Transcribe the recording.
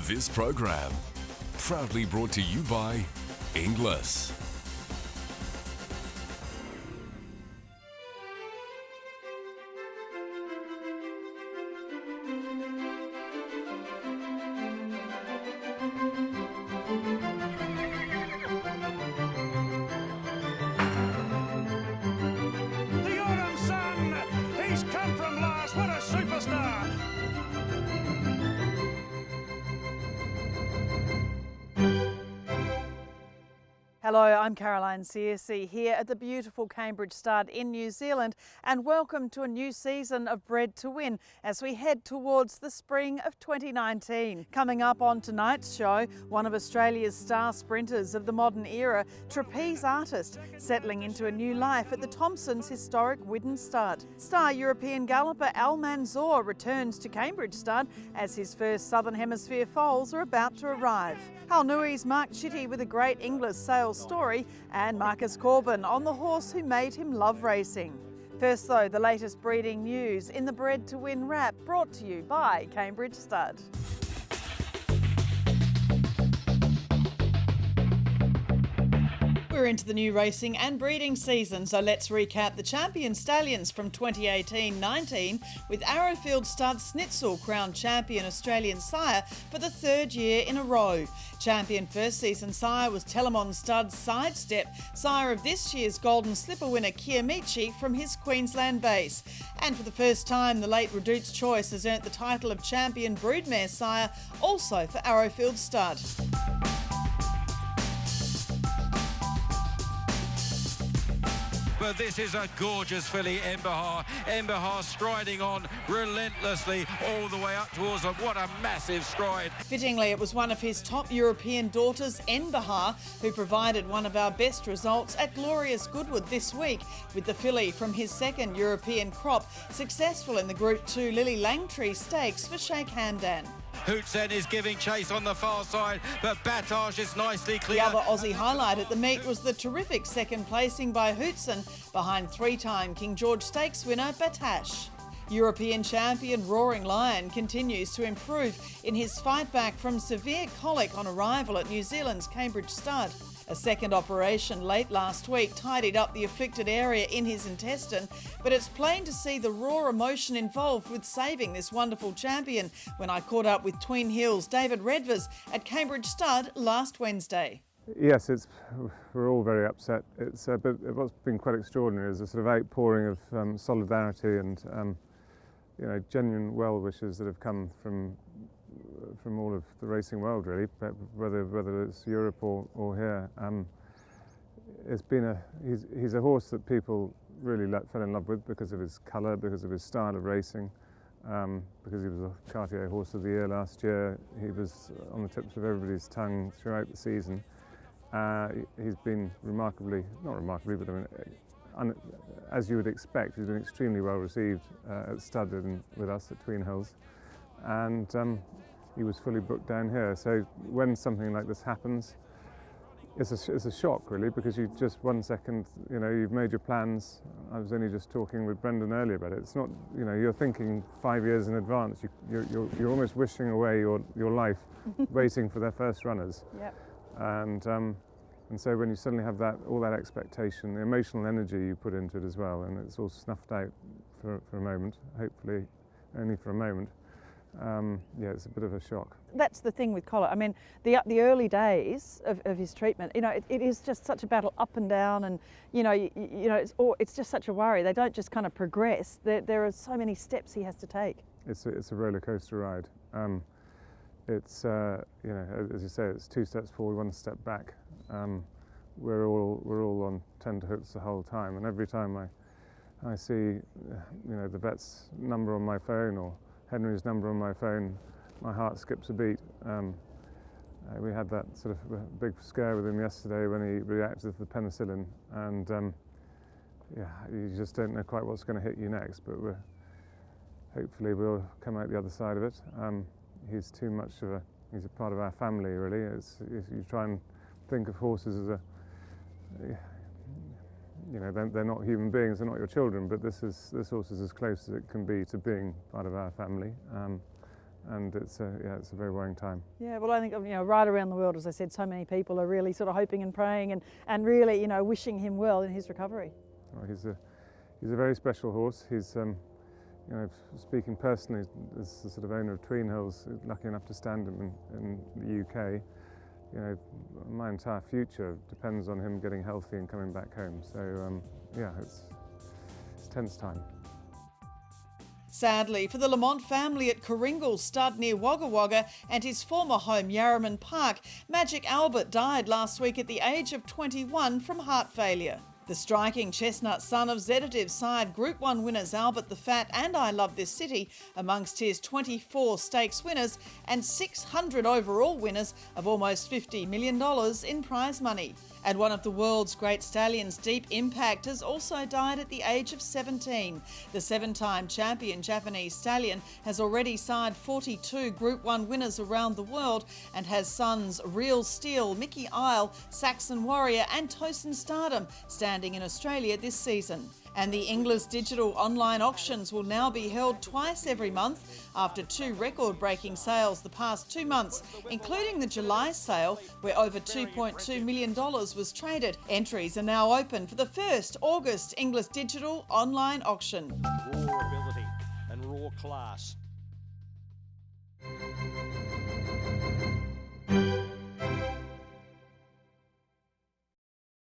This program, proudly brought to you by Inglis. Hello, I'm Caroline Searcy here at the beautiful Cambridge Stud in New Zealand, and welcome to a new season of Bred to Win as we head towards the spring of 2019. Coming up on tonight's show, one of Australia's star sprinters of the modern era, trapeze artist, settling into a new life at the Thompsons' historic Widden Stud. Star European galloper Al Manzoor returns to Cambridge Stud as his first Southern Hemisphere foals are about to arrive. Hal Nui's Mark Chitty with a great Inglis sales story, and Marcus Corbin on the horse who made him love racing. First though, the latest breeding news in the Bred to Win wrap, brought to you by Cambridge Stud. We're into the new racing and breeding season, so let's recap the champion stallions from 2018-19 with Arrowfield Stud Snitzel crowned champion Australian sire for the third year in a row. Champion first season sire was Telemon Stud's Sidestep, sire of this year's Golden Slipper winner Kiamichi from his Queensland base. And for the first time, the late Redout's Choice has earned the title of champion broodmare sire, also for Arrowfield Stud. But this is a gorgeous filly, Emberhar striding on relentlessly all the way up towards them. What a massive stride. Fittingly, it was one of his top European daughters, Emberhar, who provided one of our best results at Glorious Goodwood this week, with the filly from his second European crop successful in the Group 2 Lily Langtree Stakes for Sheikh Hamdan. Hootsen is giving chase on the far side, but Battage is nicely clear. The other Aussie highlight at the meet was the terrific second placing by Hootsen behind three-time King George Stakes winner Batash. European champion Roaring Lion continues to improve in his fight back from severe colic on arrival at New Zealand's Cambridge Stud. A second operation late last week tidied up the afflicted area in his intestine, but it's plain to see the raw emotion involved with saving this wonderful champion when I caught up with Twin Hills' David Redvers at Cambridge Stud last Wednesday. Yes, we're all very upset. But what's been quite extraordinary is a sort of outpouring of solidarity and genuine well wishes that have come from all of the racing world, really, whether it's Europe or here. He's a horse that people really fell in love with because of his colour, because of his style of racing, because he was a Cartier Horse of the Year last year. He was on the tips of everybody's tongue throughout the season. He's been not remarkably, but as you would expect, he's been extremely well received at Stud with us at Twin Hills, and he was fully booked down here. So when something like this happens, it's a shock, really, because you just 1 second, you've made your plans. I was only just talking with Brendan earlier about it. It's not, you're thinking 5 years in advance. You're almost wishing away your life, waiting for their first runners. Yep. And so when you suddenly have all that expectation, the emotional energy you put into it as well, and it's all snuffed out for a moment, hopefully only for a moment. It's a bit of a shock. That's the thing with colic. I mean, the early days of his treatment, it is just such a battle up and down, and it's just such a worry. They don't just kind of progress. There are so many steps he has to take. It's a roller coaster ride. It's as you say, it's 2 steps forward, 1 step back. We're all on tenterhooks the whole time, and every time I see the vet's number on my phone or Henry's number on my phone, my heart skips a beat. We had that sort of big scare with him yesterday when he reacted to the penicillin, and you just don't know quite what's going to hit you next, but hopefully we'll come out the other side of it. He's too much he's a part of our family, really. You try and think of horses as they're not human beings, they're not your children, but this horse is as close as it can be to being part of our family. and it's a very worrying time. Yeah, well, I think, right around the world, as I said, so many people are really sort of hoping and praying and really, wishing him well in his recovery. Well, he's a very special horse. He's speaking personally as the sort of owner of Tween Hills, lucky enough to stand him in the UK. My entire future depends on him getting healthy and coming back home. So it's tense time. Sadly for the Lamont family at Coringal Stud near Wagga Wagga and his former home Yarraman Park, Magic Albert died last week at the age of 21 from heart failure. The striking chestnut son of Zedativ's side Group 1 winners Albert the Fat and I Love This City amongst his 24 stakes winners and 600 overall winners of almost $50 million in prize money. And one of the world's great stallions, Deep Impact, has also died at the age of 17. The 7-time champion Japanese stallion has already sired 42 Group 1 winners around the world and has sons Real Steel, Mickey Isle, Saxon Warrior and Tosin Stardom standing in Australia this season. And the Inglis digital online auctions will now be held twice every month after 2 record-breaking sales the past 2 months, including the July sale where over $2.2 million was traded. Entries are now open for the first August Inglis digital online auction. Raw ability and raw class.